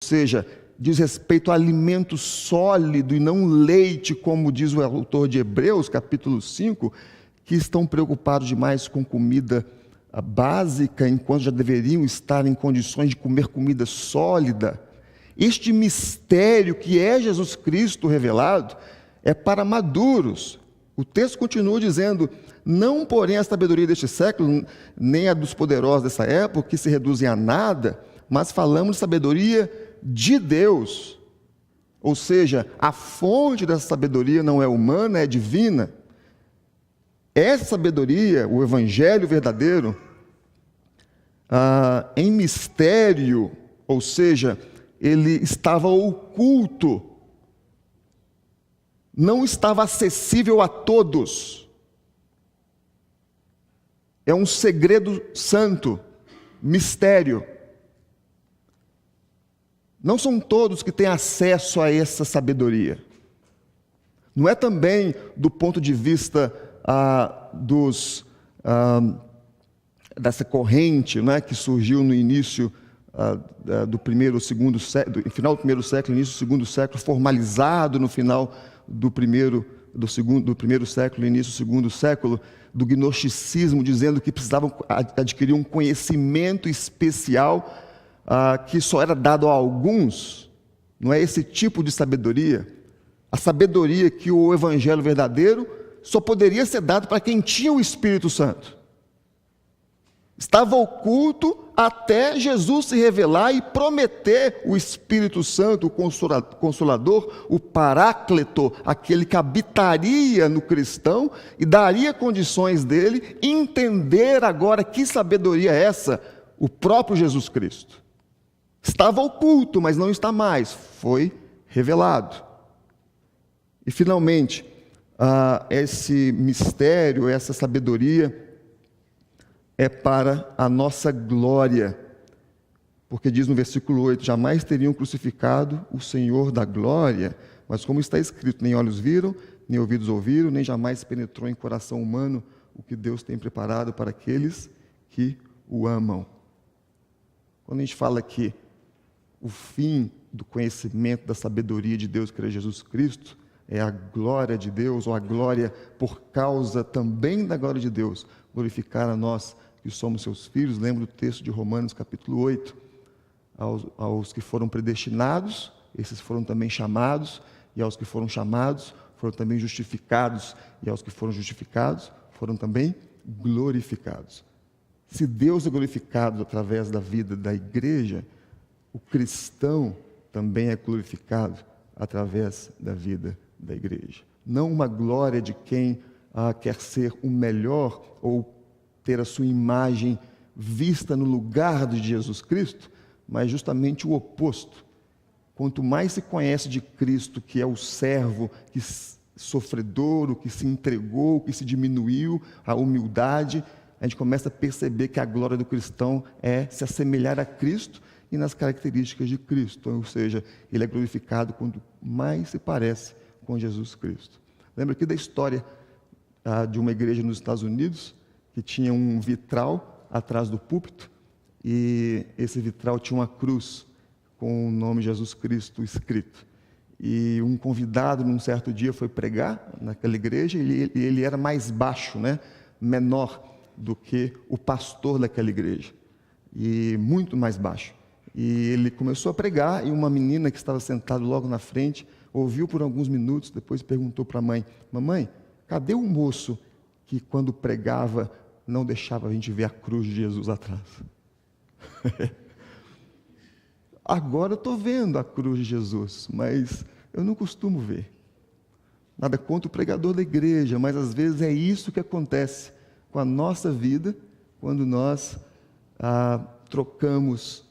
seja, diz respeito a alimento sólido e não leite, como diz o autor de Hebreus, capítulo 5, que estão preocupados demais com comida básica, enquanto já deveriam estar em condições de comer comida sólida. Este mistério que é Jesus Cristo revelado é para maduros. O texto continua dizendo: não, porém, a sabedoria deste século, nem a dos poderosos dessa época, que se reduzem a nada, mas falamos de sabedoria de Deus. Ou seja, a fonte dessa sabedoria não é humana, é divina. Essa sabedoria, o evangelho verdadeiro, em mistério, ou seja, ele estava oculto, não estava acessível a todos. É um segredo santo, mistério. Não são todos que têm acesso a essa sabedoria. Não é também do ponto de vista dessa corrente, né, que surgiu no início do primeiro, segundo século, no final do primeiro século, início do segundo século, formalizado no final do primeiro século, início do segundo século, do gnosticismo, dizendo que precisavam adquirir um conhecimento especial que só era dado a alguns. Não é esse tipo de sabedoria. A sabedoria que o evangelho verdadeiro só poderia ser dado para quem tinha o Espírito Santo. Estava oculto até Jesus se revelar e prometer o Espírito Santo, o Consolador, o Paráclito, aquele que habitaria no cristão e daria condições dele entender agora que sabedoria é essa, o próprio Jesus Cristo. Estava oculto, mas não está mais, foi revelado. E finalmente, esse mistério, essa sabedoria é para a nossa glória, porque diz no versículo 8, jamais teriam crucificado o Senhor da glória, mas como está escrito, nem olhos viram, nem ouvidos ouviram, nem jamais penetrou em coração humano o que Deus tem preparado para aqueles que o amam. Quando a gente fala que o fim do conhecimento da sabedoria de Deus, que é Jesus Cristo, é a glória de Deus, ou a glória por causa também da glória de Deus, glorificar a nós que somos seus filhos. Lembra do texto de Romanos capítulo 8, aos que foram predestinados, esses foram também chamados, e aos que foram chamados, foram também justificados, e aos que foram justificados, foram também glorificados. Se Deus é glorificado através da vida da igreja, o cristão também é glorificado através da vida da igreja. Não uma glória de quem quer ser o melhor ou ter a sua imagem vista no lugar de Jesus Cristo, mas justamente o oposto. Quanto mais se conhece de Cristo, que é o servo, que sofredor, o que se entregou, o que se diminuiu, a humildade, a gente começa a perceber que a glória do cristão é se assemelhar a Cristo e nas características de Cristo, ou seja, ele é glorificado quando mais se parece com Jesus Cristo. Lembra aqui da história de uma igreja nos Estados Unidos, que tinha um vitral atrás do púlpito, e esse vitral tinha uma cruz com o nome Jesus Cristo escrito. E um convidado, num certo dia, foi pregar naquela igreja, e ele era mais baixo, né? Menor do que o pastor daquela igreja, e muito mais baixo. E ele começou a pregar, e uma menina que estava sentada logo na frente, ouviu por alguns minutos, depois perguntou para a mãe: mamãe, cadê o moço que quando pregava não deixava a gente ver a cruz de Jesus atrás? Agora eu estou vendo a cruz de Jesus, mas eu não costumo ver. Nada contra o pregador da igreja, mas às vezes é isso que acontece com a nossa vida, quando nós trocamos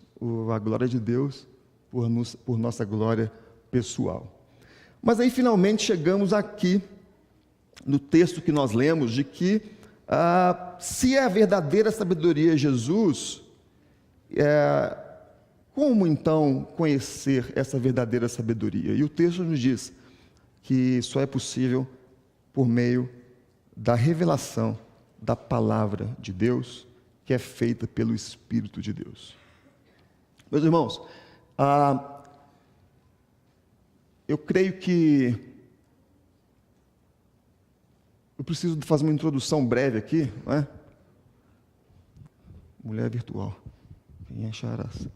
a glória de Deus por nossa glória pessoal. Mas aí finalmente chegamos aqui no texto que nós lemos, de que se é a verdadeira sabedoria é Jesus, como então conhecer essa verdadeira sabedoria? E o texto nos diz que só é possível por meio da revelação da palavra de Deus, que é feita pelo Espírito de Deus. Meus irmãos, Eu creio que eu preciso fazer uma introdução breve aqui, não é? Mulher virtual. Quem acharás?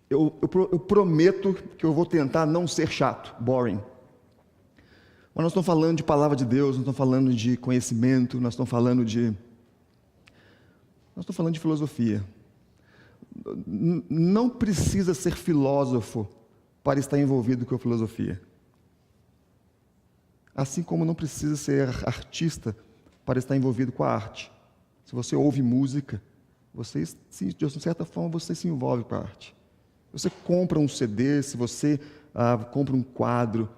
Eu prometo que eu vou tentar não ser chato, boring. Mas nós estamos falando de palavra de Deus, nós estamos falando de conhecimento, nós estamos falando de filosofia. Não precisa ser filósofo para estar envolvido com a filosofia. Assim como não precisa ser artista para estar envolvido com a arte. Se você ouve música, de certa forma você se envolve com a arte. Você compra um CD, se você compra um quadro,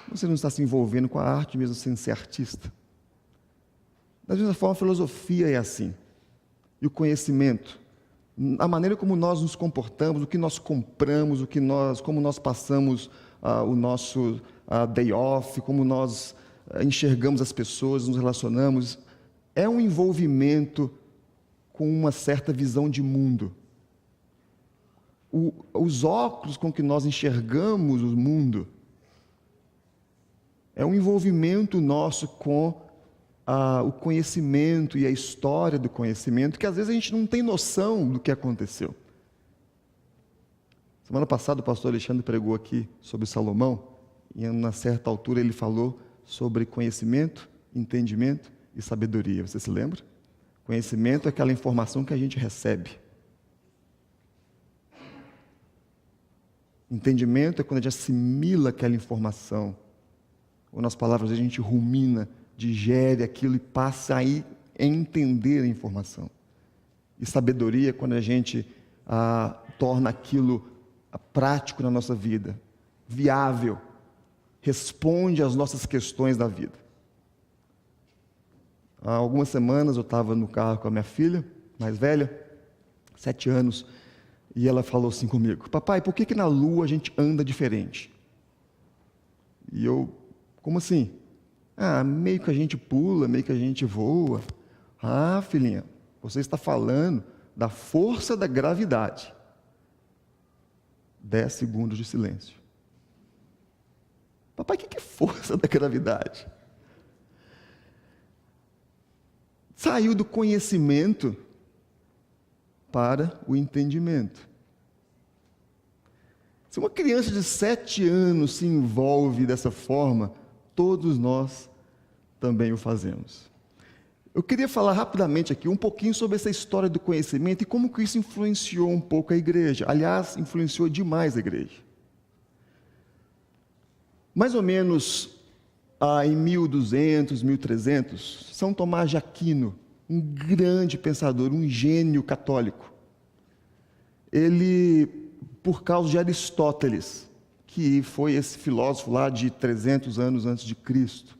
você não está se envolvendo com a arte mesmo sem ser artista. Da mesma forma, a filosofia é assim. E o conhecimento, a maneira como nós nos comportamos, o que nós compramos, como nós passamos o nosso day off, como nós enxergamos as pessoas, nos relacionamos, é um envolvimento com uma certa visão de mundo. Os óculos com que nós enxergamos o mundo é um envolvimento nosso com o conhecimento e a história do conhecimento, que às vezes a gente não tem noção do que aconteceu. Semana passada o pastor Alexandre pregou aqui sobre Salomão, e a uma certa altura ele falou sobre conhecimento, entendimento e sabedoria. Você se lembra? Conhecimento é aquela informação que a gente recebe. Entendimento é quando a gente assimila aquela informação. Ou nas palavras a gente rumina, digere aquilo e passa a entender a informação. E sabedoria é quando a gente torna aquilo prático na nossa vida, viável, responde às nossas questões da vida. Há algumas semanas eu estava no carro com a minha filha, mais velha, 7 anos, e ela falou assim comigo: papai, por que na lua a gente anda diferente? E eu, como assim? Meio que a gente pula, meio que a gente voa. Filhinha, você está falando da força da gravidade. 10 segundos de silêncio. Papai, o que é força da gravidade? Saiu do conhecimento para o entendimento. Se uma criança de 7 anos se envolve dessa forma, todos nós também o fazemos. Eu queria falar rapidamente aqui um pouquinho sobre essa história do conhecimento e como que isso influenciou um pouco a igreja. Aliás, influenciou demais a igreja. Mais ou menos em 1200, 1300, São Tomás de Aquino, um grande pensador, um gênio católico, ele, por causa de Aristóteles, que foi esse filósofo lá de 300 anos antes de Cristo,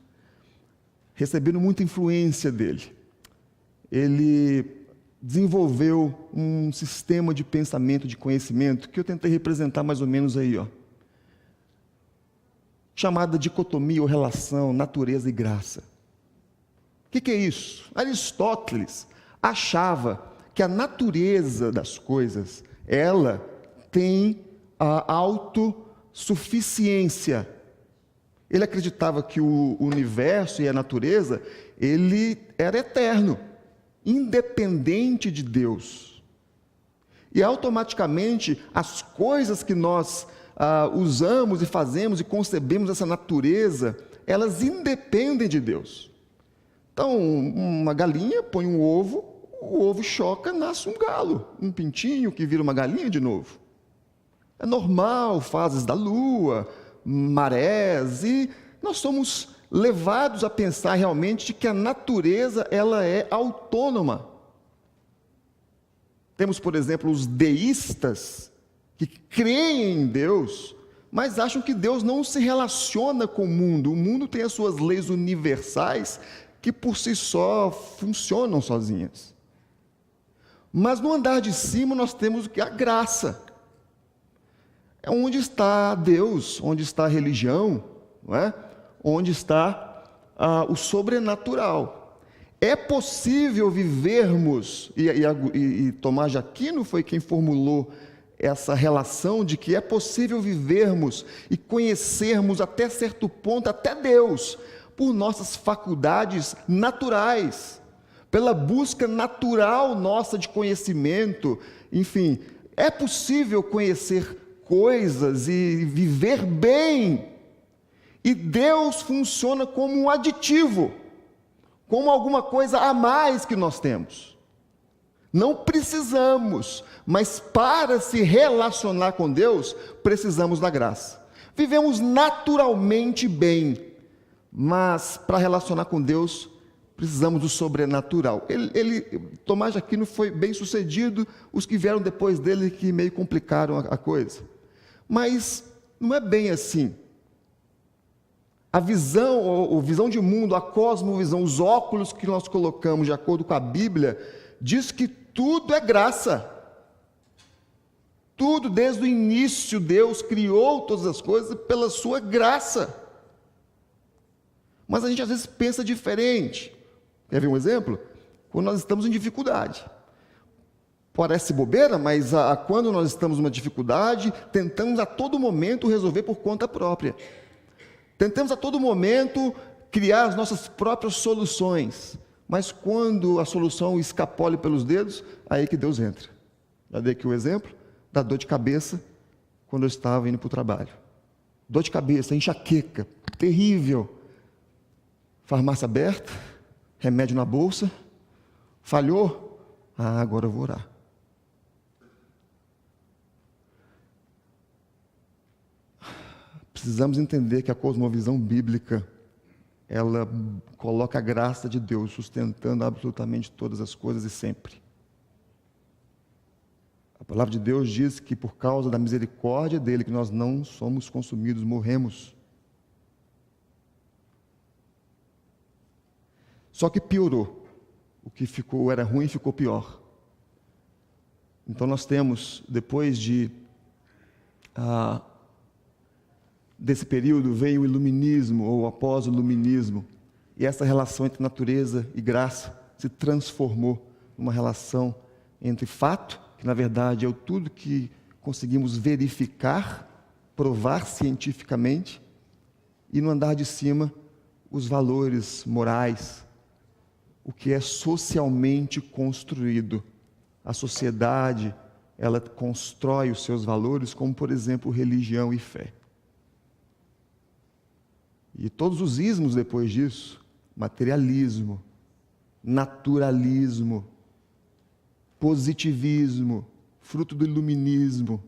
recebendo muita influência dele, ele desenvolveu um sistema de pensamento, de conhecimento, que eu tentei representar mais ou menos aí, chamada dicotomia ou relação, natureza e graça. O que é isso? Aristóteles achava que a natureza das coisas, ela tem a autossuficiência. Ele acreditava que o universo e a natureza, ele era eterno, independente de Deus. E automaticamente as coisas que nós usamos e fazemos e concebemos essa natureza, elas independem de Deus. Então, uma galinha põe um ovo, o ovo choca, nasce um galo, um pintinho que vira uma galinha de novo. É normal, fases da lua, marés, e nós somos levados a pensar realmente que a natureza ela é autônoma. Temos, por exemplo, os deístas, que creem em Deus, mas acham que Deus não se relaciona com o mundo tem as suas leis universais, que por si só funcionam sozinhas. Mas no andar de cima nós temos a graça. É onde está Deus, onde está a religião, não é? Onde está o sobrenatural. É possível vivermos, e Tomás de Aquino foi quem formulou essa relação de que é possível vivermos e conhecermos até certo ponto, até Deus, por nossas faculdades naturais, pela busca natural nossa de conhecimento. Enfim, é possível conhecer coisas e viver bem, e Deus funciona como um aditivo, como alguma coisa a mais que nós temos. Não precisamos, mas para se relacionar com Deus, precisamos da graça. Vivemos naturalmente bem, mas para relacionar com Deus, precisamos do sobrenatural. Tomás de Aquino foi bem sucedido, os que vieram depois dele que meio complicaram a coisa. Mas não é bem assim. A visão de mundo, a cosmovisão, os óculos que nós colocamos de acordo com a Bíblia, diz que tudo é graça. Tudo, desde o início, Deus criou todas as coisas pela sua graça. Mas a gente às vezes pensa diferente. Quer ver um exemplo? Quando nós estamos em dificuldade. Parece bobeira, mas quando nós estamos numa dificuldade, tentamos a todo momento resolver por conta própria. Tentamos a todo momento criar as nossas próprias soluções. Mas quando a solução escapole pelos dedos, aí que Deus entra. Já dei aqui o exemplo da dor de cabeça quando eu estava indo para o trabalho. Dor de cabeça, enxaqueca, terrível. Farmácia aberta, remédio na bolsa, falhou? Agora eu vou orar. Precisamos entender que a cosmovisão bíblica, ela coloca a graça de Deus sustentando absolutamente todas as coisas e sempre. A palavra de Deus diz que por causa da misericórdia dele, que nós não somos consumidos, morremos. Só que piorou. O que era ruim ficou pior. Então nós temos, depois desse período, veio o iluminismo, ou após o iluminismo, e essa relação entre natureza e graça se transformou numa relação entre fato, que na verdade é tudo que conseguimos verificar, provar cientificamente, e no andar de cima, os valores morais, o que é socialmente construído. A sociedade, ela constrói os seus valores, como por exemplo, religião e fé. E todos os ismos depois disso, materialismo, naturalismo, positivismo, fruto do iluminismo,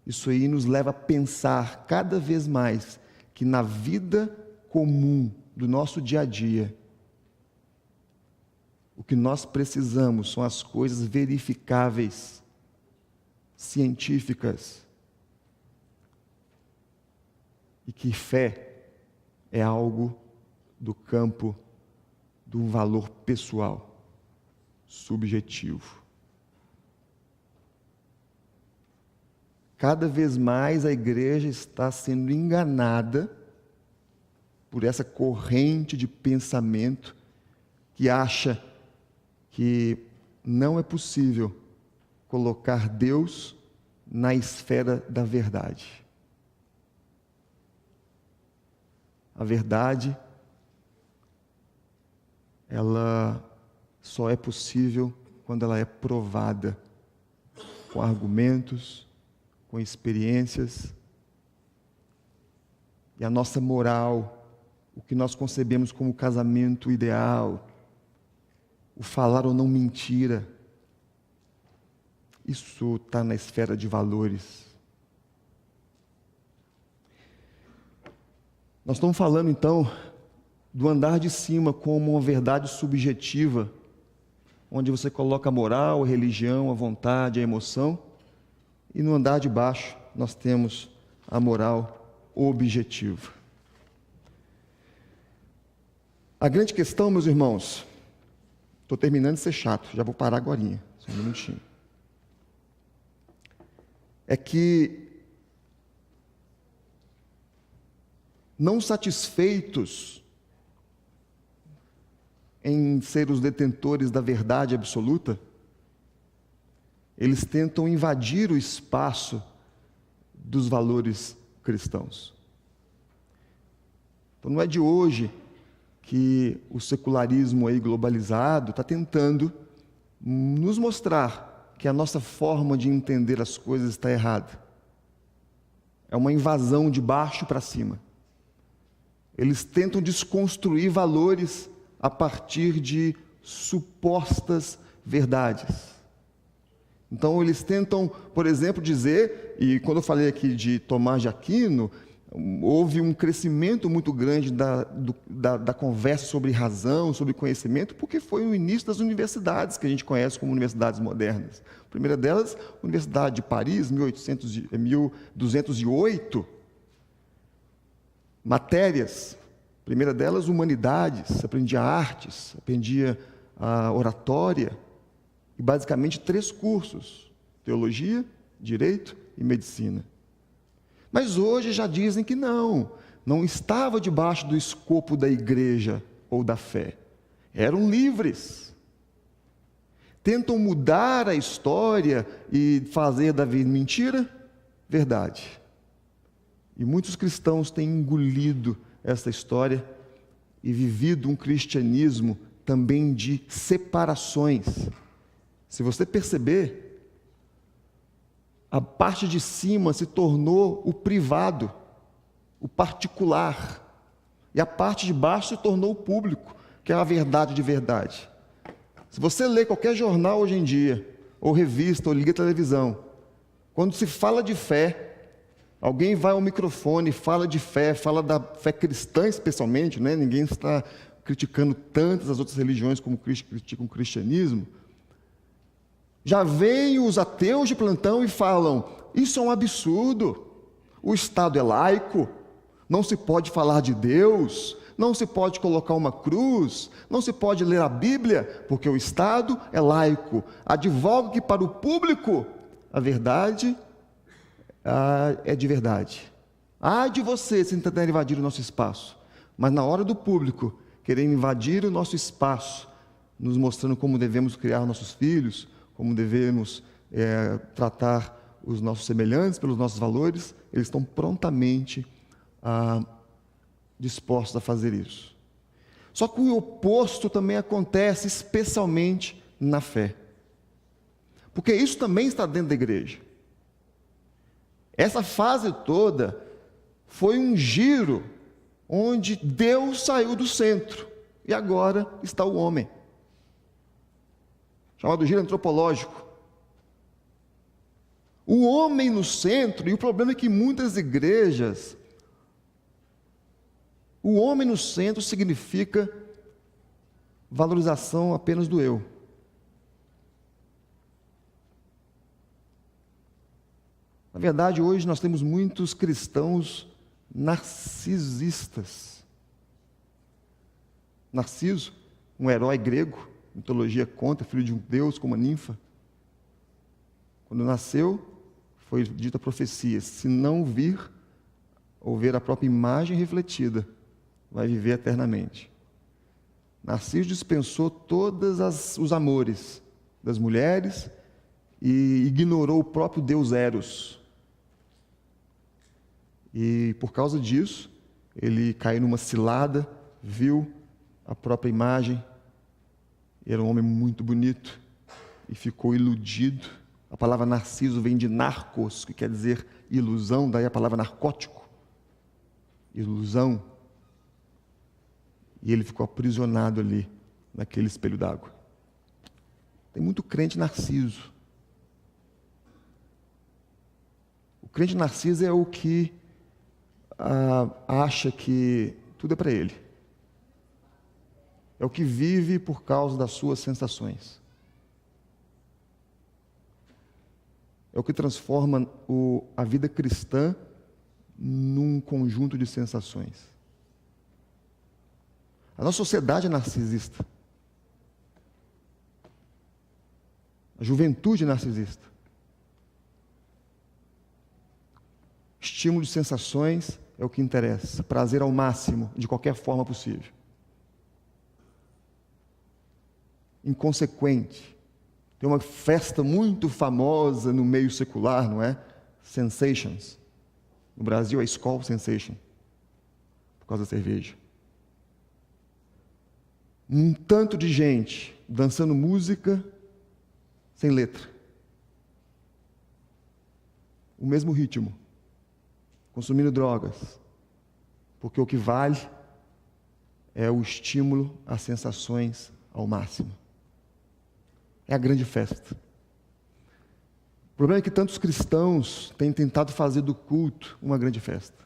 isso aí nos leva a pensar cada vez mais que na vida comum do nosso dia a dia, o que nós precisamos são as coisas verificáveis, científicas, e que fé é algo do campo do valor pessoal, subjetivo. Cada vez mais a igreja está sendo enganada por essa corrente de pensamento que acha que não é possível colocar Deus na esfera da verdade. A verdade, ela só é possível quando ela é provada com argumentos, com experiências. E a nossa moral, o que nós concebemos como casamento ideal, o falar ou não mentira, isso está na esfera de valores. Nós estamos falando, então, do andar de cima como uma verdade subjetiva, onde você coloca a moral, a religião, a vontade, a emoção, e no andar de baixo nós temos a moral objetiva. A grande questão, meus irmãos, estou terminando de ser chato, já vou parar agorinha, só um minutinho, é que não satisfeitos em ser os detentores da verdade absoluta, eles tentam invadir o espaço dos valores cristãos. Então não é de hoje que o secularismo aí globalizado está tentando nos mostrar que a nossa forma de entender as coisas está errada. É uma invasão de baixo para cima. Eles tentam desconstruir valores a partir de supostas verdades. Então eles tentam, por exemplo, dizer, e quando eu falei aqui de Tomás de Aquino, houve um crescimento muito grande da conversa sobre razão, sobre conhecimento, porque foi o início das universidades, que a gente conhece como universidades modernas. A primeira delas, a Universidade de Paris, 1208. Matérias, a primeira delas, humanidades, aprendia artes, aprendia a oratória, e basicamente 3 cursos, teologia, direito e medicina. Mas hoje já dizem que não estava debaixo do escopo da igreja ou da fé. Eram livres. Tentam mudar a história e fazer da vida mentira, verdade. E muitos cristãos têm engolido essa história e vivido um cristianismo também de separações. Se você perceber, a parte de cima se tornou o privado, o particular. E a parte de baixo se tornou o público, que é a verdade de verdade. Se você lê qualquer jornal hoje em dia, ou revista, ou liga a televisão, quando se fala de fé, alguém vai ao microfone, fala de fé, fala da fé cristã especialmente, né? Ninguém está criticando tantas as outras religiões como criticam o cristianismo. Já vêm os ateus de plantão e falam, isso é um absurdo, o Estado é laico, não se pode falar de Deus, não se pode colocar uma cruz, não se pode ler a Bíblia, porque o Estado é laico. Advoga que para o público a verdade é de verdade. De você se tentar invadir o nosso espaço, mas na hora do público querer invadir o nosso espaço, nos mostrando como devemos criar nossos filhos, como devemos tratar os nossos semelhantes pelos nossos valores, eles estão prontamente dispostos a fazer isso. Só que o oposto também acontece, especialmente na fé. Porque isso também está dentro da igreja. Essa fase toda foi um giro onde Deus saiu do centro e agora está o homem. Chamado giro antropológico. O homem no centro, e o problema é que muitas igrejas, o homem no centro significa valorização apenas do eu. Na verdade, hoje nós temos muitos cristãos narcisistas. Narciso, um herói grego, mitologia conta, filho de um deus como a ninfa. Quando nasceu, foi dita a profecia, se não vir ou ver a própria imagem refletida, vai viver eternamente. Narciso dispensou todos os amores das mulheres e ignorou o próprio deus Eros. E por causa disso, ele caiu numa cilada, viu a própria imagem, era um homem muito bonito e ficou iludido. A palavra narciso vem de narcos, que quer dizer ilusão, daí a palavra narcótico. Ilusão. E ele ficou aprisionado ali, naquele espelho d'água. Tem muito crente narciso. O crente narciso é o que acha que tudo é para ele. É o que vive por causa das suas sensações. É o que transforma a vida cristã num conjunto de sensações. A nossa sociedade é narcisista. A juventude é narcisista. Estímulo de sensações é o que interessa. Prazer ao máximo, de qualquer forma possível. Inconsequente. Tem uma festa muito famosa no meio secular, não é? Sensations. No Brasil é Skol Sensation, por causa da cerveja. Um tanto de gente dançando música sem letra. O mesmo ritmo. Consumindo drogas. Porque o que vale é o estímulo às sensações ao máximo. É a grande festa. O problema é que tantos cristãos têm tentado fazer do culto uma grande festa.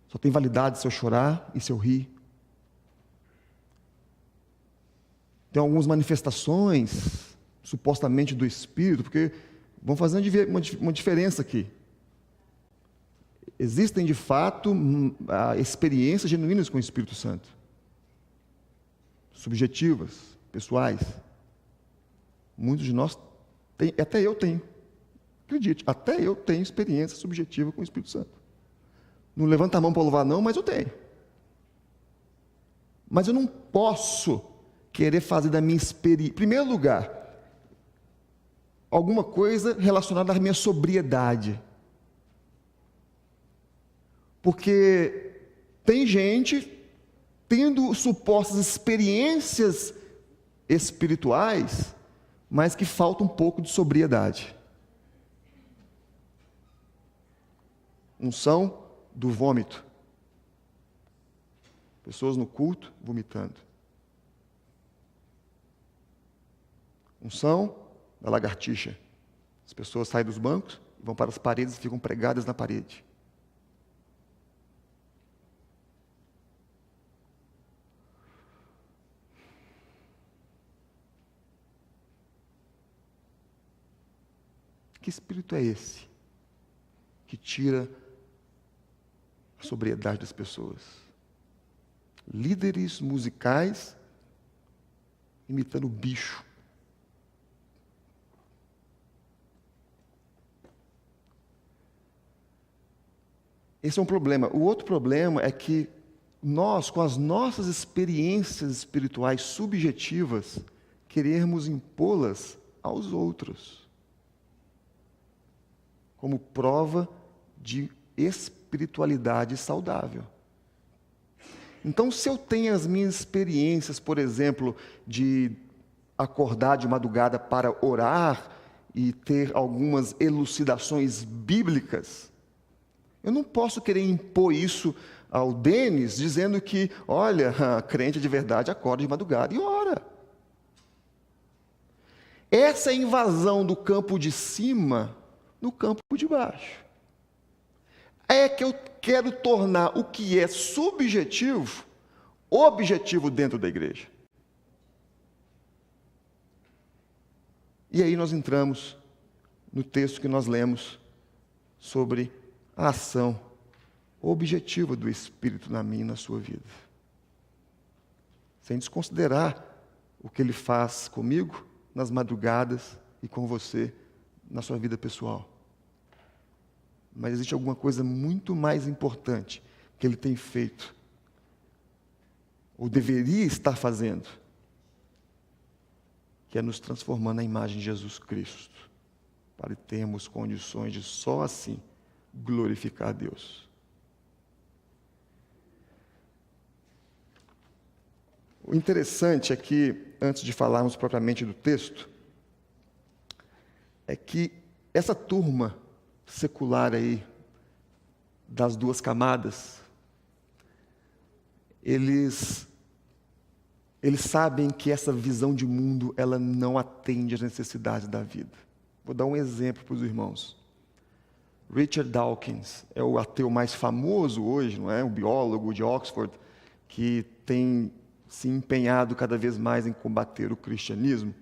Só tem validade se eu chorar e se eu rir. Tem algumas manifestações, supostamente do Espírito, porque vão fazer uma diferença aqui. Existem, de fato, experiências genuínas com o Espírito Santo. Subjetivas, pessoais. Muitos de nós têm, até eu tenho. Acredite, até eu tenho experiência subjetiva com o Espírito Santo. Não levanta a mão para louvar não, mas eu tenho. Mas eu não posso querer fazer da minha experiência, em primeiro lugar, alguma coisa relacionada à minha sobriedade. Porque tem gente tendo supostas experiências espirituais, mas que falta um pouco de sobriedade. Unção do vômito. Pessoas no culto vomitando. Unção da lagartixa. As pessoas saem dos bancos, vão para as paredes e ficam pregadas na parede. Que espírito é esse que tira a sobriedade das pessoas? Líderes musicais imitando bicho. Esse é um problema. O outro problema é que nós, com as nossas experiências espirituais subjetivas, queremos impô-las aos outros, como prova de espiritualidade saudável. Então, se eu tenho as minhas experiências, por exemplo, de acordar de madrugada para orar e ter algumas elucidações bíblicas, eu não posso querer impor isso ao Denis, dizendo que, olha, crente de verdade acorda de madrugada e ora. Essa é a invasão do campo de cima no campo de baixo. É que eu quero tornar o que é subjetivo, objetivo dentro da igreja. E aí nós entramos no texto que nós lemos sobre a ação objetiva do Espírito na minha e na sua vida. Sem desconsiderar o que Ele faz comigo nas madrugadas e com você na sua vida pessoal. Mas existe alguma coisa muito mais importante que Ele tem feito, ou deveria estar fazendo, que é nos transformando na imagem de Jesus Cristo, para termos condições de só assim glorificar a Deus. O interessante é que, antes de falarmos propriamente do texto, é que essa turma secular aí, das duas camadas, eles sabem que essa visão de mundo, ela não atende às necessidades da vida. Vou dar um exemplo para os irmãos. Richard Dawkins é o ateu mais famoso hoje, não é? Um biólogo de Oxford, que tem se empenhado cada vez mais em combater o cristianismo.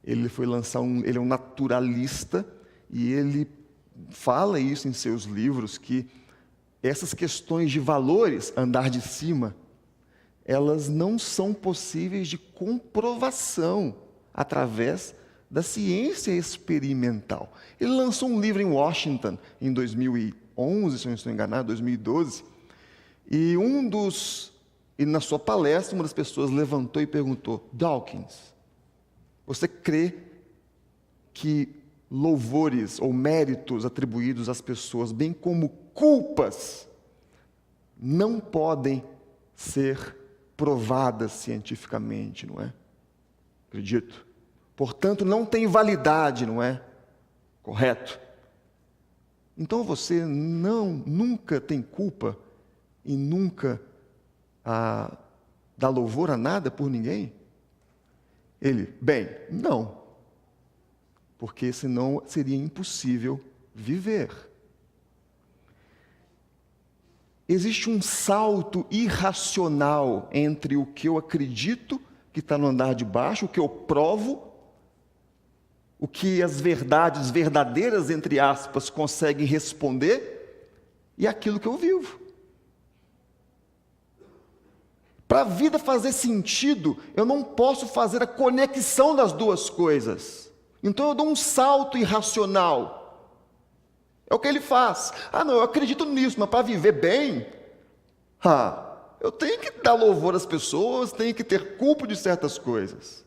Ele é um naturalista, e ele fala isso em seus livros, que essas questões de valores, andar de cima, elas não são possíveis de comprovação através da ciência experimental. Ele lançou um livro em Washington, em 2011, se eu não estou enganado, 2012, e na sua palestra, uma das pessoas levantou e perguntou: Dawkins, Você crê que louvores ou méritos atribuídos às pessoas, bem como culpas, não podem ser provadas cientificamente, não é? Acredito. Portanto, não tem validade, não é? Correto? Então você nunca tem culpa e nunca dá louvor a nada por ninguém? Ele, bem, não. Porque senão seria impossível viver. Existe um salto irracional entre o que eu acredito que está no andar de baixo, o que eu provo, o que as verdades verdadeiras, entre aspas, conseguem responder, e aquilo que eu vivo. Para a vida fazer sentido, eu não posso fazer a conexão das duas coisas. Então eu dou um salto irracional. É o que ele faz. Não, eu acredito nisso, mas para viver bem, eu tenho que dar louvor às pessoas, tenho que ter culpa de certas coisas.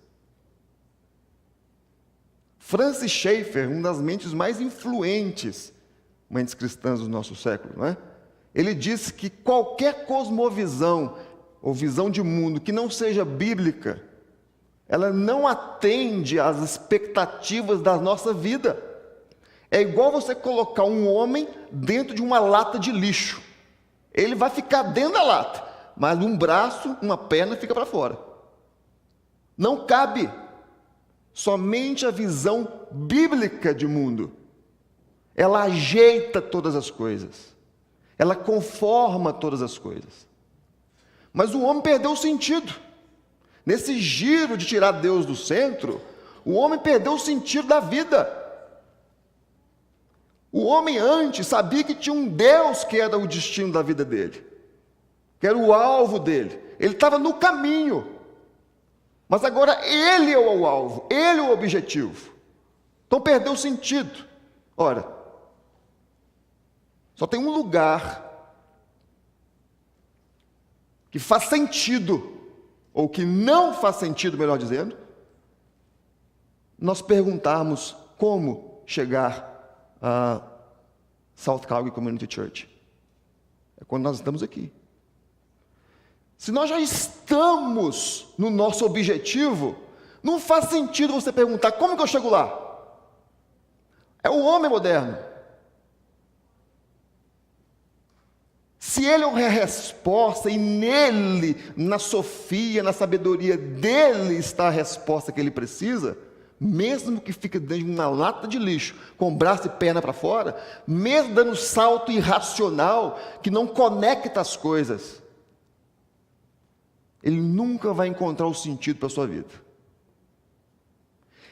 Francis Schaeffer, uma das mentes mais influentes, mentes cristãs do nosso século, não é? Ele disse que qualquer cosmovisão ou visão de mundo que não seja bíblica, ela não atende às expectativas da nossa vida. É igual você colocar um homem dentro de uma lata de lixo. Ele vai ficar dentro da lata, mas um braço, uma perna fica para fora. Não cabe. Somente a visão bíblica de mundo. Ela ajeita todas as coisas. Ela conforma todas as coisas. Mas o homem perdeu o sentido. Nesse giro de tirar Deus do centro, o homem perdeu o sentido da vida. O homem antes sabia que tinha um Deus que era o destino da vida dele, que era o alvo dele. Ele estava no caminho. Mas agora ele é o alvo, ele é o objetivo. Então perdeu o sentido. Ora, só tem um lugar que faz sentido, ou que não faz sentido, melhor dizendo, nós perguntarmos como chegar a South Calgary Community Church. É quando nós estamos aqui. Se nós já estamos no nosso objetivo, não faz sentido você perguntar, como que eu chego lá? É o homem moderno. Se ele é a resposta e nele, na sofia, na sabedoria dele está a resposta que ele precisa, mesmo que fique dentro de uma lata de lixo, com braço e perna para fora, mesmo dando salto irracional, que não conecta as coisas, ele nunca vai encontrar o sentido para a sua vida.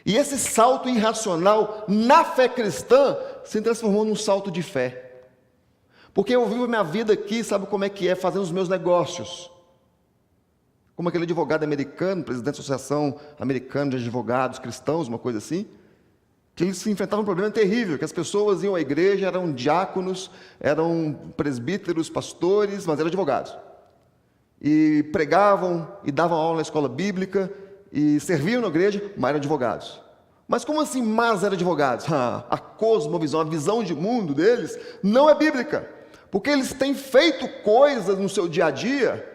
E esse salto irracional na fé cristã se transformou num salto de fé. Porque eu vivo a minha vida aqui, sabe como é que é, fazendo os meus negócios. Como aquele advogado americano, presidente da Associação Americana de Advogados Cristãos, uma coisa assim, que eles se enfrentavam um problema terrível, que as pessoas iam à igreja, eram diáconos, eram presbíteros, pastores, mas eram advogados. E pregavam e davam aula na escola bíblica e serviam na igreja, mas eram advogados. Mas como assim, mas eram advogados? A cosmovisão, a visão de mundo deles não é bíblica, porque eles têm feito coisas no seu dia a dia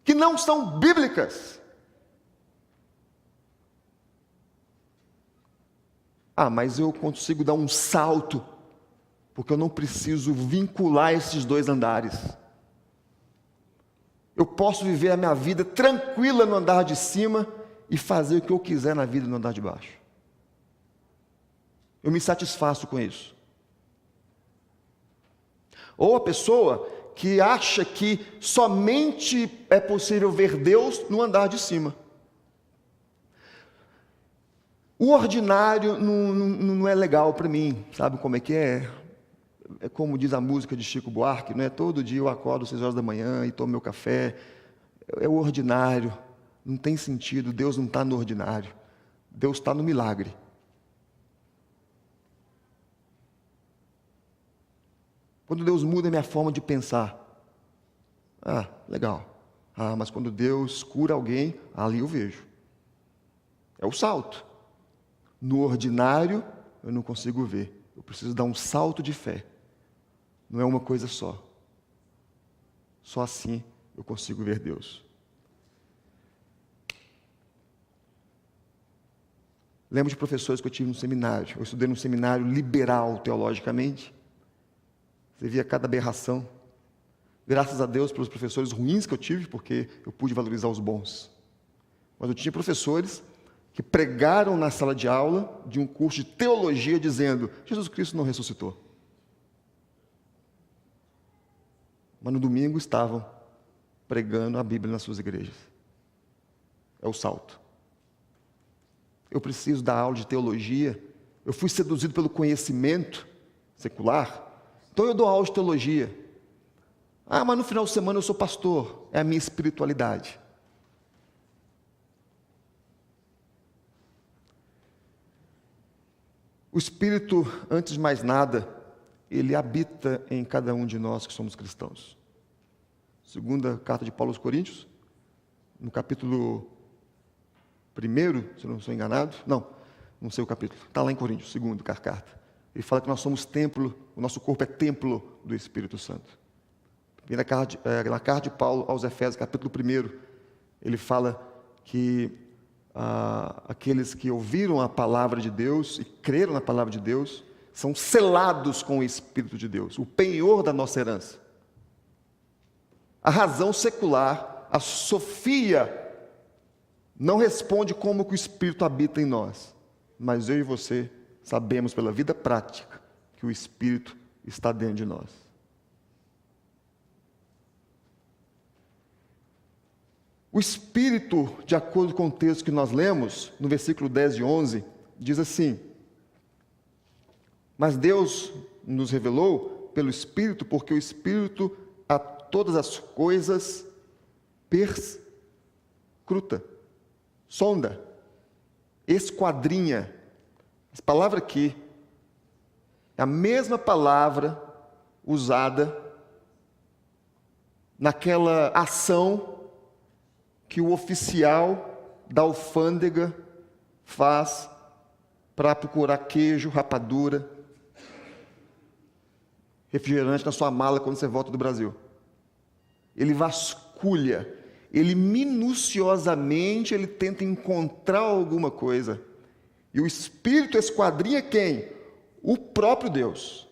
que não são bíblicas. Mas eu consigo dar um salto, porque eu não preciso vincular esses dois andares. Eu posso viver a minha vida tranquila no andar de cima e fazer o que eu quiser na vida no andar de baixo. Eu me satisfaço com isso. Ou a pessoa que acha que somente é possível ver Deus no andar de cima. O ordinário não é legal para mim, sabe como é que é? É como diz a música de Chico Buarque, não é? Todo dia eu acordo às 6 horas da manhã e tomo meu café. É o ordinário, não tem sentido, Deus não está no ordinário, Deus está no milagre. Quando Deus muda a minha forma de pensar, legal. Mas quando Deus cura alguém, ali eu vejo. É o salto. No ordinário, eu não consigo ver. Eu preciso dar um salto de fé. Não é uma coisa só. Só assim eu consigo ver Deus. Lembro de professores que eu tive no seminário. Eu estudei num seminário liberal, teologicamente. Você via cada aberração. Graças a Deus pelos professores ruins que eu tive, porque eu pude valorizar os bons. Mas eu tinha professores que pregaram na sala de aula de um curso de teologia dizendo: Jesus Cristo não ressuscitou. Mas no domingo estavam pregando a Bíblia nas suas igrejas. É o salto. Eu preciso dar aula de teologia. Eu fui seduzido pelo conhecimento secular. Então eu dou aula de teologia. Ah, mas no final de semana eu sou pastor. É a minha espiritualidade. O Espírito, antes de mais nada, ele habita em cada um de nós que somos cristãos. Segunda carta de Paulo aos Coríntios, no capítulo 1, se eu não estou enganado, não sei o capítulo, está lá em Coríntios, segundo carta. Ele fala que nós somos templo, o nosso corpo é templo do Espírito Santo. E na carta de Paulo aos Efésios, capítulo 1, ele fala que aqueles que ouviram a palavra de Deus e creram na palavra de Deus, são selados com o Espírito de Deus, o penhor da nossa herança. A razão secular, a sofia, não responde como que o Espírito habita em nós, mas eu e você sabemos pela vida prática que o Espírito está dentro de nós. O Espírito, de acordo com o texto que nós lemos, no versículo 10 e 11, diz assim: mas Deus nos revelou pelo Espírito, porque o Espírito a todas as coisas perscruta, sonda, esquadrinha. Essa palavra aqui é a mesma palavra usada naquela ação que o oficial da alfândega faz para procurar queijo, rapadura, refrigerante na sua mala quando você volta do Brasil. Ele vasculha, ele minuciosamente ele tenta encontrar alguma coisa. E o Espírito esquadrinha quem? O próprio Deus.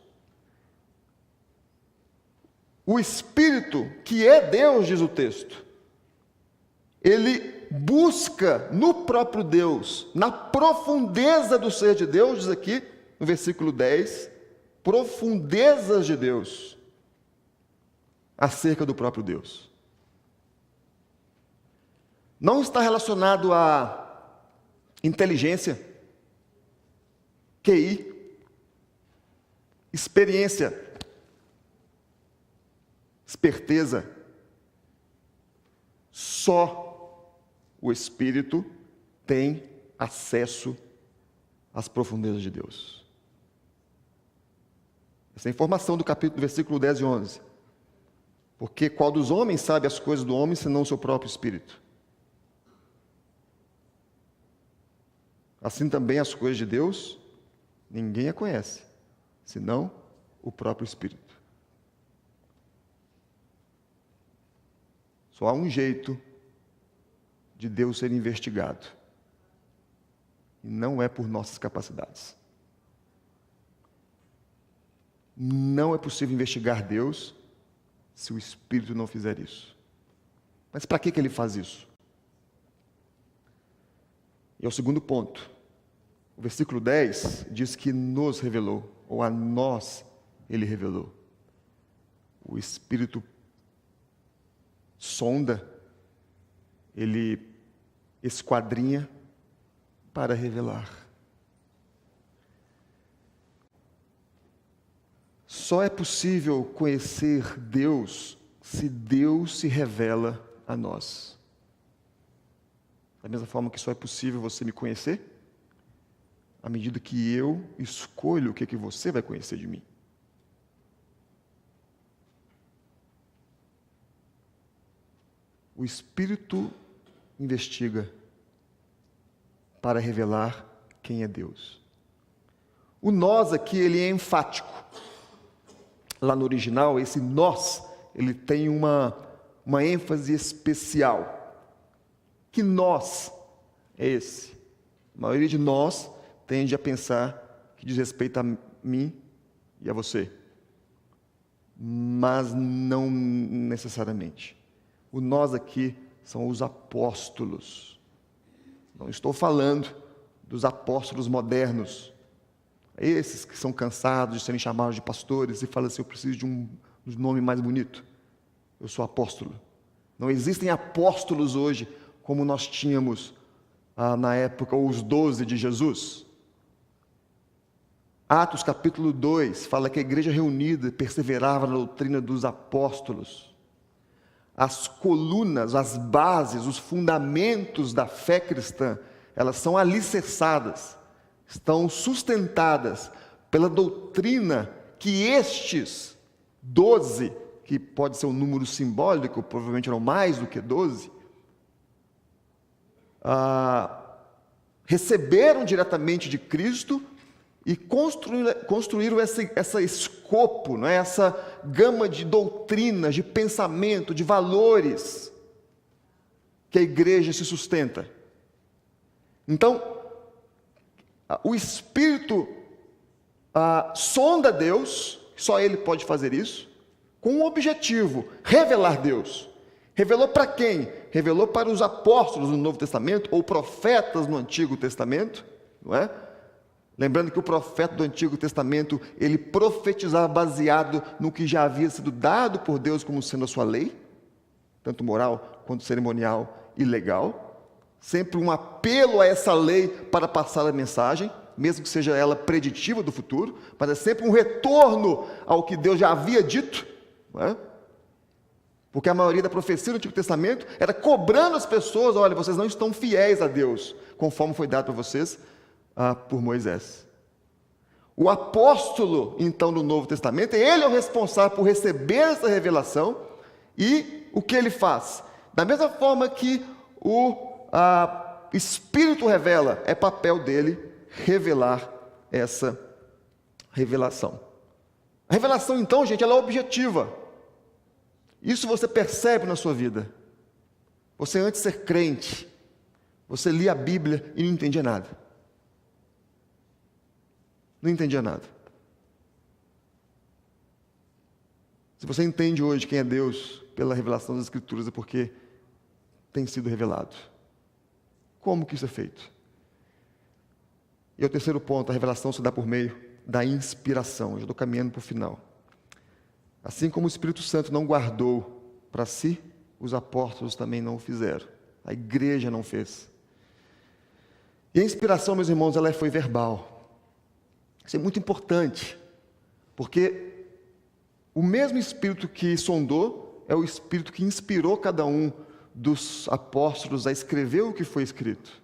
O Espírito, que é Deus, diz o texto, ele busca no próprio Deus, na profundeza do ser de Deus, diz aqui no versículo 10, profundezas de Deus, acerca do próprio Deus. Não está relacionado a inteligência, QI, experiência, esperteza. Só o Espírito tem acesso às profundezas de Deus. Essa é a informação do capítulo, versículo 10 e 11. Porque qual dos homens sabe as coisas do homem, senão o seu próprio Espírito? Assim também as coisas de Deus, ninguém a conhece, senão o próprio Espírito. Só há um jeito de Deus ser investigado. E não é por nossas capacidades. Não é possível investigar Deus se o Espírito não fizer isso. Mas para que ele faz isso? E é o segundo ponto. O versículo 10 diz que nos revelou, ou a nós ele revelou. O Espírito sonda, ele esquadrinha para revelar. Só é possível conhecer Deus se Deus se revela a nós. Da mesma forma que só é possível você me conhecer, à medida que eu escolho o que você vai conhecer de mim. O Espírito investiga para revelar quem é Deus. O nós aqui, ele é enfático. Lá no original, esse nós, ele tem uma ênfase especial. Que nós é esse? A maioria de nós tende a pensar que diz respeito a mim e a você. Mas não necessariamente. O nós aqui são os apóstolos. Não estou falando dos apóstolos modernos, esses que são cansados de serem chamados de pastores e falam assim, eu preciso de um nome mais bonito. Eu sou apóstolo. Não existem apóstolos hoje como nós tínhamos na época, os 12 de Jesus. Atos capítulo 2 fala que a igreja reunida perseverava na doutrina dos apóstolos. As colunas, as bases, os fundamentos da fé cristã, elas são alicerçadas, estão sustentadas pela doutrina que estes 12, que pode ser um número simbólico, provavelmente eram mais do que 12, receberam diretamente de Cristo e construíram esse escopo, não é? Essa gama de doutrinas, de pensamento, de valores que a igreja se sustenta. Então, o Espírito sonda Deus, só Ele pode fazer isso, com um objetivo, revelar Deus. Revelou para quem? Revelou para os apóstolos no Novo Testamento, ou profetas no Antigo Testamento, não é? Lembrando que o profeta do Antigo Testamento, ele profetizava baseado no que já havia sido dado por Deus como sendo a sua lei, tanto moral quanto cerimonial e legal. Sempre um apelo a essa lei para passar a mensagem, mesmo que seja ela preditiva do futuro, mas é sempre um retorno ao que Deus já havia dito, não é? Porque a maioria da profecia do Antigo Testamento era cobrando as pessoas, olha, vocês não estão fiéis a Deus, conforme foi dado para vocês por Moisés. O apóstolo, então, do Novo Testamento, ele é o responsável por receber essa revelação, e o que ele faz? Da mesma forma que o Espírito revela, é papel dele revelar essa revelação. A revelação, então, gente, ela é objetiva. Isso você percebe na sua vida. Você, antes de ser crente, você lia a Bíblia e não entendia nada. Não entendia nada. Se você entende hoje quem é Deus pela revelação das Escrituras, é porque tem sido revelado. Como que isso é feito? E o terceiro ponto, a revelação se dá por meio da inspiração. Eu já estou caminhando para o final. Assim como o Espírito Santo não guardou para si, os apóstolos também não o fizeram. A igreja não fez. E a inspiração, meus irmãos, ela foi verbal. Isso é muito importante, porque o mesmo Espírito que sondou é o Espírito que inspirou cada um dos apóstolos a escrever o que foi escrito,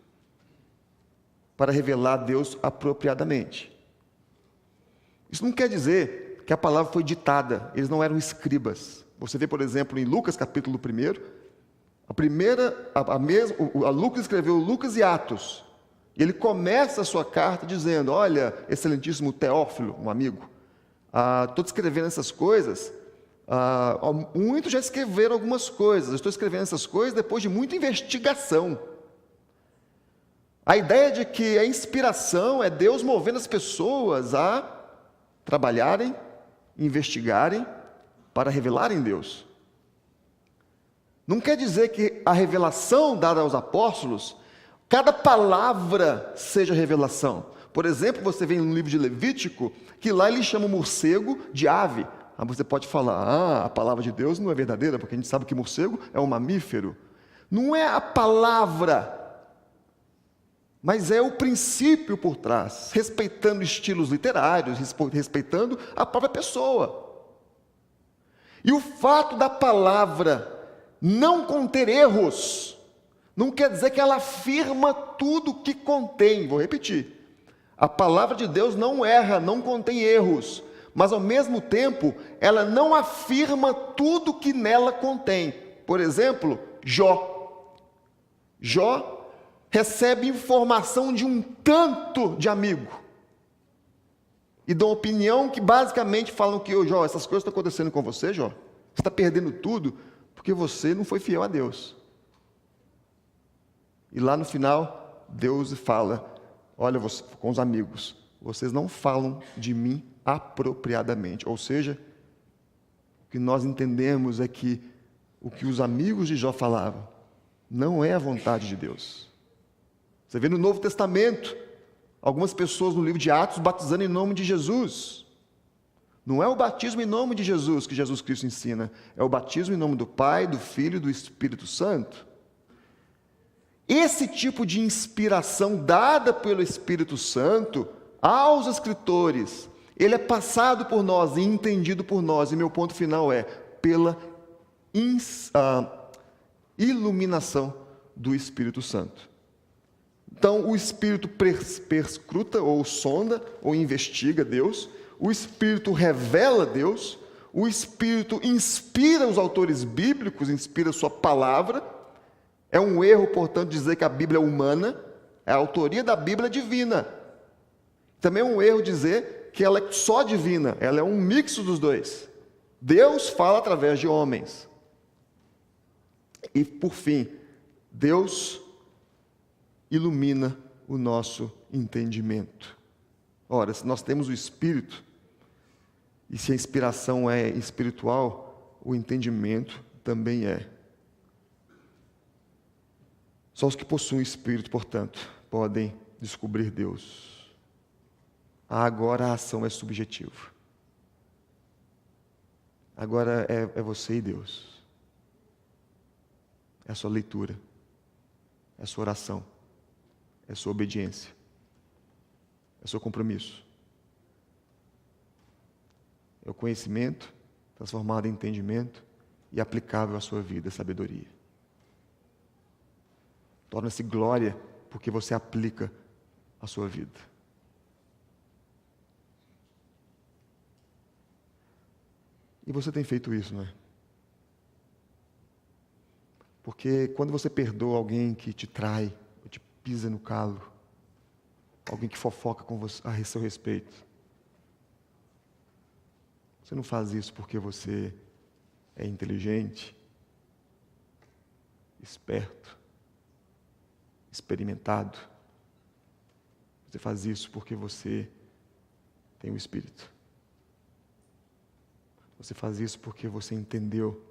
para revelar a Deus apropriadamente. Isso não quer dizer que a palavra foi ditada, eles não eram escribas. Você vê, por exemplo, em Lucas capítulo 1, Lucas escreveu Lucas e Atos. E ele começa a sua carta dizendo, olha, excelentíssimo Teófilo, um amigo, estou escrevendo essas coisas, muitos já escreveram algumas coisas, estou escrevendo essas coisas depois de muita investigação. A ideia de que a inspiração é Deus movendo as pessoas a trabalharem, investigarem, para revelarem Deus. Não quer dizer que a revelação dada aos apóstolos, cada palavra seja revelação. Por exemplo, você vê no livro de Levítico, que lá ele chama o morcego de ave. Você pode falar, a palavra de Deus não é verdadeira, porque a gente sabe que morcego é um mamífero. Não é a palavra, mas é o princípio por trás, respeitando estilos literários, respeitando a própria pessoa. E o fato da palavra não conter erros, não quer dizer que ela afirma tudo o que contém. Vou repetir. A palavra de Deus não erra, não contém erros, mas ao mesmo tempo, ela não afirma tudo o que nela contém. Por exemplo, Jó. Jó recebe informação de um tanto de amigo e dão opinião que basicamente falam que, ô Jó, essas coisas estão acontecendo com você, Jó. Você está perdendo tudo porque você não foi fiel a Deus. E lá no final, Deus fala, olha, você, com os amigos, vocês não falam de mim apropriadamente. Ou seja, o que nós entendemos é que o que os amigos de Jó falavam não é a vontade de Deus. Você vê no Novo Testamento, algumas pessoas no livro de Atos batizando em nome de Jesus. Não é o batismo em nome de Jesus que Jesus Cristo ensina, é o batismo em nome do Pai, do Filho e do Espírito Santo. Esse tipo de inspiração dada pelo Espírito Santo aos escritores, ele é passado por nós e entendido por nós, e meu ponto final é pela iluminação do Espírito Santo. Então, o Espírito perscruta, ou sonda, ou investiga Deus, o Espírito revela Deus, o Espírito inspira os autores bíblicos, inspira sua palavra. É um erro, portanto, dizer que a Bíblia é humana, a autoria da Bíblia é divina. Também é um erro dizer que ela é só divina, ela é um mixo dos dois. Deus fala através de homens. E, por fim, Deus ilumina o nosso entendimento. Ora, se nós temos o Espírito, e se a inspiração é espiritual, o entendimento também é. Só os que possuem o Espírito, portanto, podem descobrir Deus. Agora a ação é subjetiva. Agora é você e Deus. É a sua leitura. É a sua oração. É a sua obediência. É o seu compromisso. É o conhecimento transformado em entendimento e aplicável à sua vida, sabedoria. Torna-se glória porque você aplica a sua vida. E você tem feito isso, não é? Porque quando você perdoa alguém que te trai, ou te pisa no calo, alguém que fofoca com você a seu respeito, você não faz isso porque você é inteligente, esperto, experimentado. Você faz isso porque você tem o Espírito. Você faz isso porque você entendeu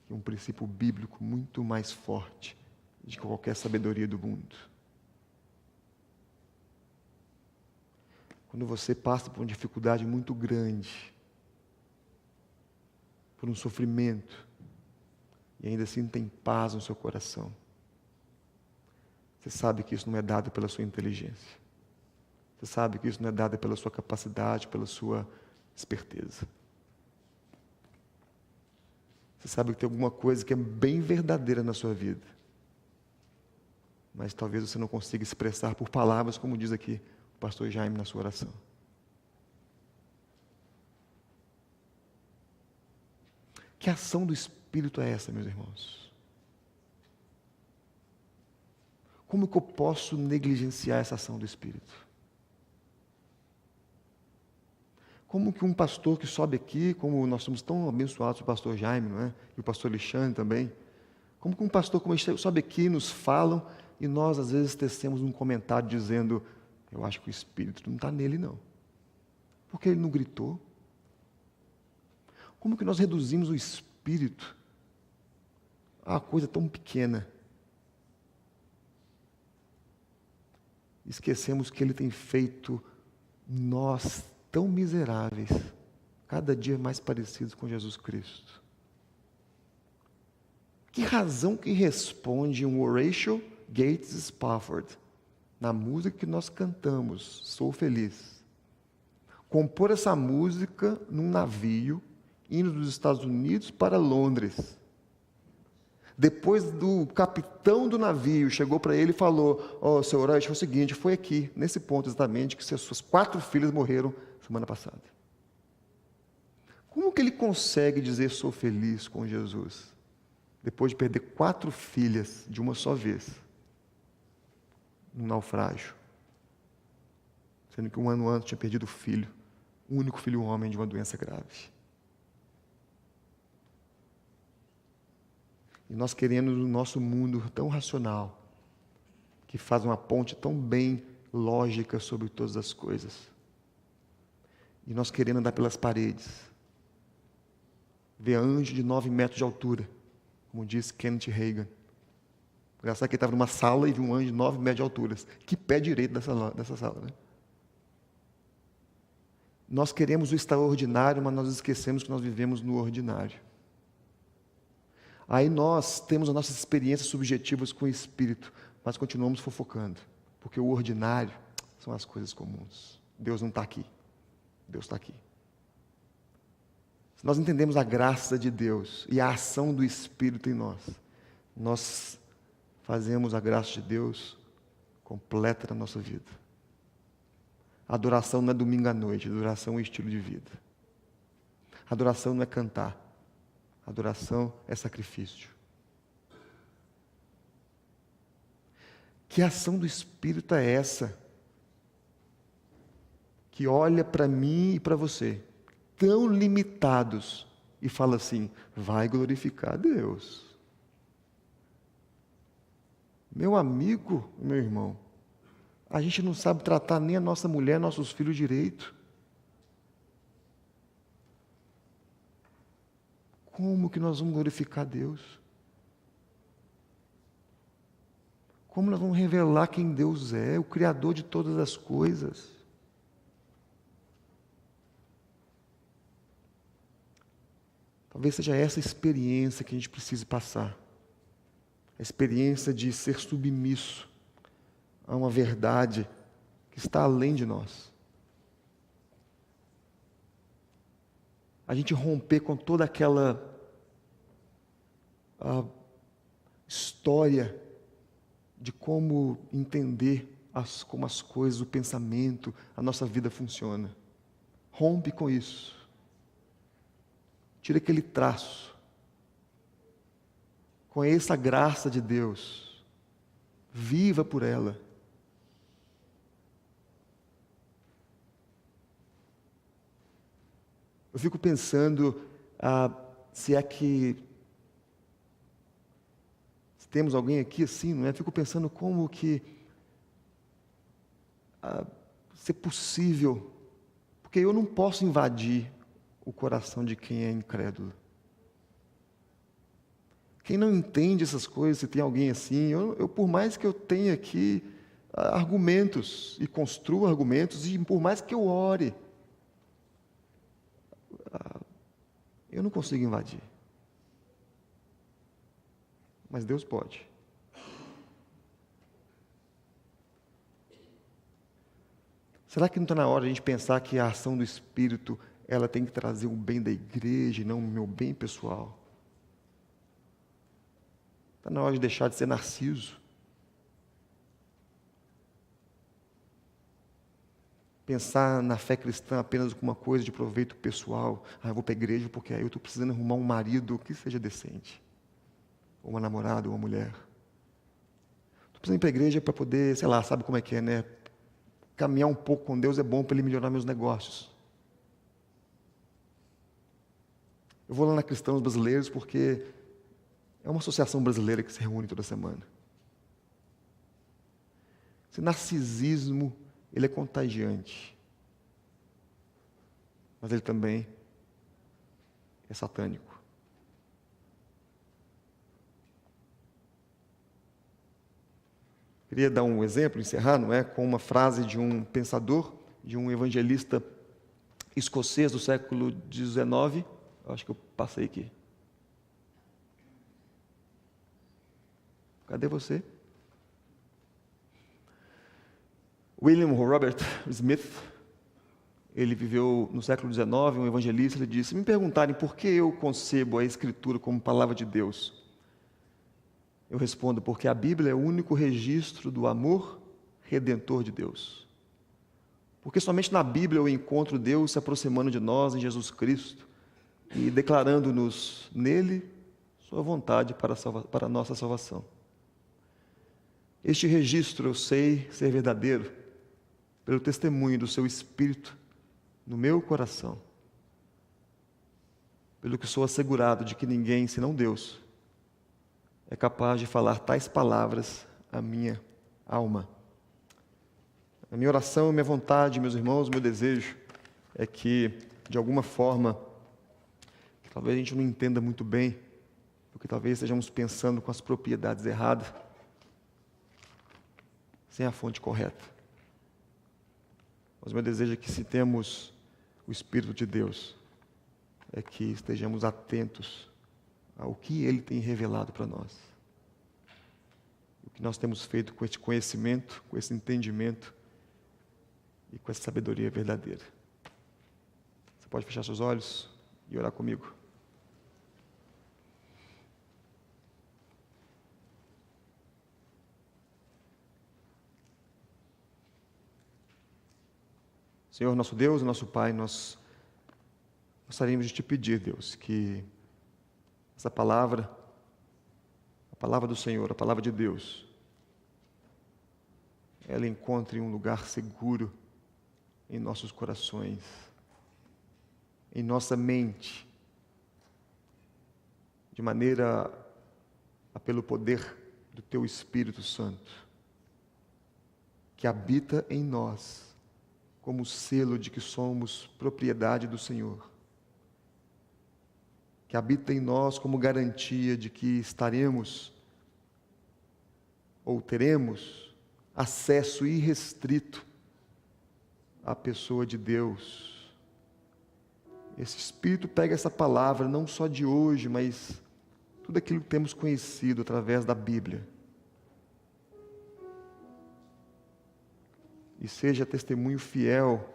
que um princípio bíblico muito mais forte de qualquer sabedoria do mundo. Quando você passa por uma dificuldade muito grande, por um sofrimento, e ainda assim tem paz no seu coração, você sabe que isso não é dado pela sua inteligência. Você sabe que isso não é dado pela sua capacidade, pela sua esperteza. Você sabe que tem alguma coisa que é bem verdadeira na sua vida, mas talvez você não consiga expressar por palavras, como diz aqui o pastor Jaime na sua oração. Que ação do Espírito é essa, meus irmãos? Como que eu posso negligenciar essa ação do Espírito? Como que um pastor que sobe aqui, como nós somos tão abençoados, o pastor Jaime, não é? E o pastor Alexandre também. Como que um pastor como este sobe aqui, nos falam, e nós às vezes tecemos um comentário dizendo, eu acho que o Espírito não está nele não. Porque ele não gritou. Como que nós reduzimos o Espírito a uma coisa tão pequena? Esquecemos que ele tem feito nós tão miseráveis, cada dia mais parecidos com Jesus Cristo. Que razão que responde um Horatio Gates Spafford, na música que nós cantamos, Sou Feliz, compor essa música num navio, indo dos Estados Unidos para Londres. Depois do capitão do navio chegou para ele e falou, seu Horatio, é o seguinte, foi aqui, nesse ponto exatamente, que suas 4 filhas morreram semana passada. Como que ele consegue dizer sou feliz com Jesus, depois de perder 4 filhas de uma só vez? num naufrágio, sendo que um ano antes tinha perdido o filho, o único filho homem de uma doença grave. E nós queremos o nosso mundo tão racional, que faz uma ponte tão bem lógica sobre todas as coisas. E nós querendo andar pelas paredes, ver anjo de 9 metros de altura, como disse Kenneth Reagan. Engraçado que ele estava numa sala e viu um anjo de 9 metros de altura. Que pé direito dessa sala, né? Nós queremos o extraordinário, mas nós esquecemos que nós vivemos no ordinário. Aí nós temos as nossas experiências subjetivas com o Espírito, mas continuamos fofocando, porque o ordinário são as coisas comuns. Deus não está aqui. Deus está aqui. Se nós entendemos a graça de Deus e a ação do Espírito em nós, nós fazemos a graça de Deus completa na nossa vida. A adoração não é domingo à noite, a adoração é um estilo de vida. A adoração não é cantar, a adoração é sacrifício. Que ação do Espírito é essa? Que olha para mim e para você, tão limitados, e fala assim: vai glorificar a Deus. Meu amigo, meu irmão, a gente não sabe tratar nem a nossa mulher, nossos filhos direito. Como que nós vamos glorificar a Deus? Como nós vamos revelar quem Deus é, o Criador de todas as coisas? Talvez seja essa experiência que a gente precise passar. A experiência de ser submisso a uma verdade que está além de nós. A gente romper com toda aquela história de como entender como as coisas, o pensamento, a nossa vida funciona. Rompe com isso. Tira aquele traço. Conheça a graça de Deus. Viva por ela. Eu fico pensando se temos alguém aqui assim, não é? Eu fico pensando como que se é possível, porque eu não posso invadir o coração de quem é incrédulo. Quem não entende essas coisas, se tem alguém assim, eu por mais que eu tenha aqui argumentos, e construa argumentos, e por mais que eu ore, eu não consigo invadir. Mas Deus pode. Será que não está na hora de a gente pensar que a ação do Espírito, ela tem que trazer o bem da igreja e não o meu bem pessoal? Está na hora de deixar de ser narciso. Pensar na fé cristã apenas como uma coisa de proveito pessoal. Eu vou para a igreja porque aí eu estou precisando arrumar um marido que seja decente. Ou uma namorada, ou uma mulher. Estou precisando ir para a igreja para poder, sei lá, sabe como é que é, né? Caminhar um pouco com Deus é bom para Ele melhorar meus negócios. Eu vou lá na Cristãos Brasileiros porque é uma associação brasileira que se reúne toda semana. Esse narcisismo, ele é contagiante. Mas ele também é satânico. Queria dar um exemplo, encerrar, não é? Com uma frase de um pensador, de um evangelista escocês do século XIX. Acho que eu passei aqui. Cadê você? William Robert Smith, ele viveu no século XIX, um evangelista, ele disse: se me perguntarem por que eu concebo a Escritura como palavra de Deus, eu respondo: porque a Bíblia é o único registro do amor redentor de Deus. Porque somente na Bíblia eu encontro Deus se aproximando de nós em Jesus Cristo e declarando-nos nele sua vontade para a nossa salvação. Este registro eu sei ser verdadeiro pelo testemunho do seu Espírito no meu coração, pelo que sou assegurado de que ninguém, senão Deus, é capaz de falar tais palavras à minha alma. A minha oração, minha vontade, meus irmãos, meu desejo é que, de alguma forma, que talvez a gente não entenda muito bem, porque talvez estejamos pensando com as propriedades erradas, sem a fonte correta. Mas meu desejo é que, se temos o Espírito de Deus, é que estejamos atentos ao que Ele tem revelado para nós. O que nós temos feito com este conhecimento, com esse entendimento e com essa sabedoria verdadeira. Você pode fechar seus olhos e orar comigo. Senhor, nosso Deus, nosso Pai, nós gostaríamos de te pedir, Deus, que essa palavra, a palavra do Senhor, a palavra de Deus, ela encontre um lugar seguro em nossos corações, em nossa mente, de maneira a, pelo poder do Teu Espírito Santo, que habita em nós, como selo de que somos propriedade do Senhor, que habita em nós como garantia de que estaremos ou teremos acesso irrestrito à pessoa de Deus. Esse Espírito pega essa palavra não só de hoje, mas tudo aquilo que temos conhecido através da Bíblia, e seja testemunho fiel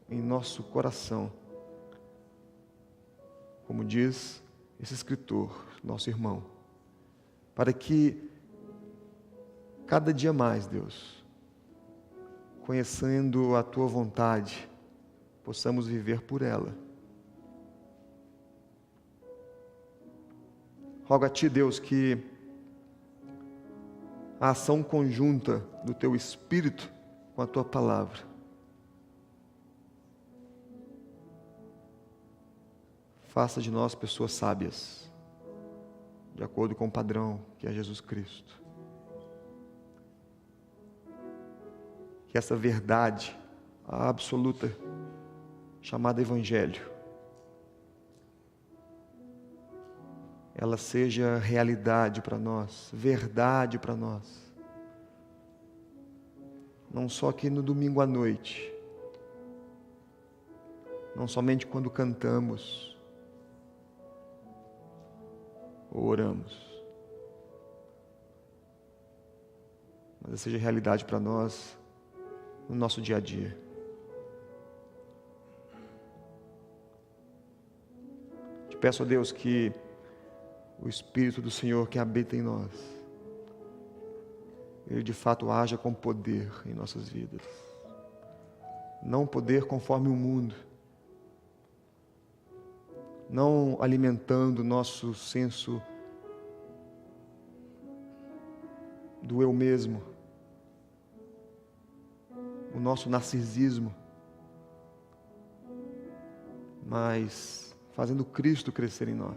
em nosso coração, como diz esse escritor, nosso irmão, para que cada dia mais, Deus, conhecendo a Tua vontade, possamos viver por ela. Rogo a Ti, Deus, que a ação conjunta do Teu Espírito com a Tua palavra faça de nós pessoas sábias, de acordo com o padrão que é Jesus Cristo. Que essa verdade, a absoluta, chamada Evangelho, ela seja realidade para nós, verdade para nós. Não só aqui no domingo à noite, não somente quando cantamos ou oramos, mas seja realidade para nós no nosso dia a dia. Te peço a Deus que o Espírito do Senhor que habita em nós, Ele de fato haja com poder em nossas vidas. Não poder conforme o mundo, não alimentando o nosso senso do eu mesmo, o nosso narcisismo, mas fazendo Cristo crescer em nós.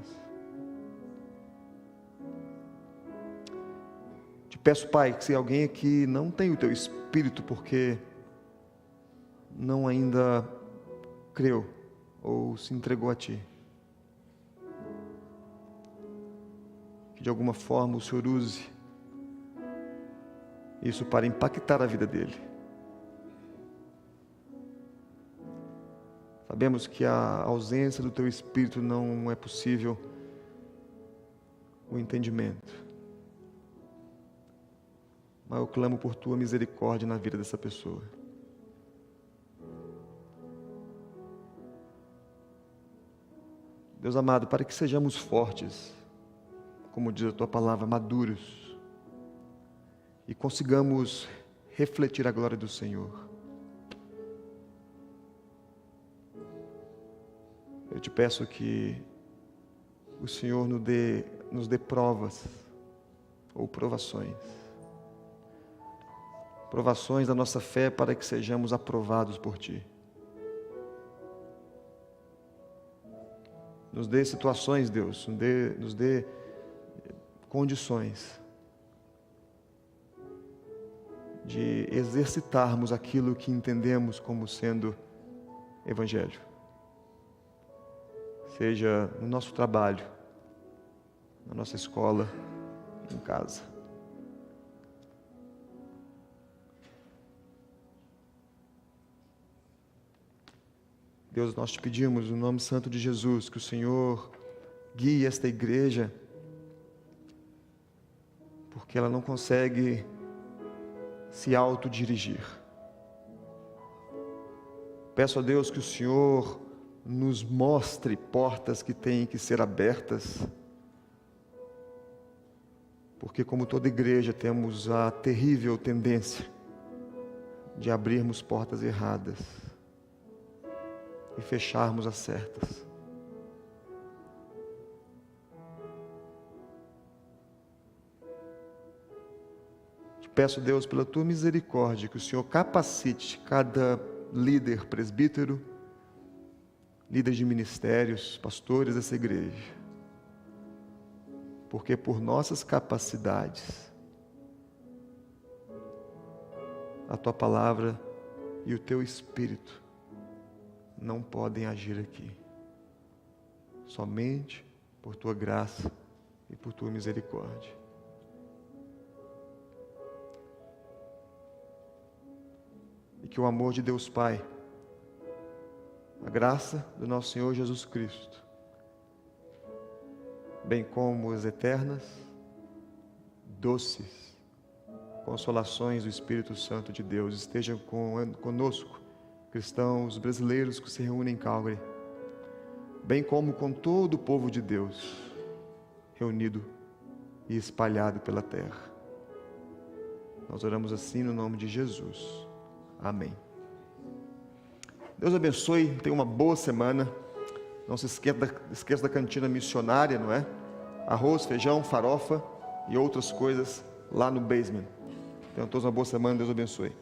Te peço, Pai, que se alguém aqui não tem o Teu Espírito porque não ainda creu ou se entregou a Ti, que de alguma forma o Senhor use isso para impactar a vida dele. Sabemos que a ausência do Teu Espírito não é possível o entendimento, mas eu clamo por Tua misericórdia na vida dessa pessoa. Deus amado, para que sejamos fortes, como diz a Tua palavra, maduros, e consigamos refletir a glória do Senhor. Eu te peço que o Senhor nos dê provas ou provações, provações da nossa fé para que sejamos aprovados por Ti. Nos dê situações, Deus, nos dê condições de exercitarmos aquilo que entendemos como sendo Evangelho. Seja no nosso trabalho, na nossa escola, em casa. Deus, nós te pedimos, no nome santo de Jesus, que o Senhor guie esta igreja, porque ela não consegue se autodirigir. Peço a Deus que o Senhor nos mostre portas que têm que ser abertas, porque como toda igreja temos a terrível tendência de abrirmos portas erradas e fecharmos as certas. Te peço, Deus, pela tua misericórdia, que o Senhor capacite cada líder, presbítero, líder de ministérios, pastores dessa igreja, porque por nossas capacidades, a tua palavra e o teu Espírito não podem agir aqui, somente por tua graça e por tua misericórdia. E que o amor de Deus Pai, a graça do nosso Senhor Jesus Cristo, bem como as eternas, doces consolações do Espírito Santo de Deus estejam conosco, cristãos brasileiros que se reúnem em Calgary, bem como com todo o povo de Deus reunido e espalhado pela terra. Nós oramos assim no nome de Jesus. Amém. Deus abençoe, tenha uma boa semana. Não se esqueça da cantina missionária, não é? Arroz, feijão, farofa e outras coisas lá no basement. Tenham todos uma boa semana, Deus abençoe.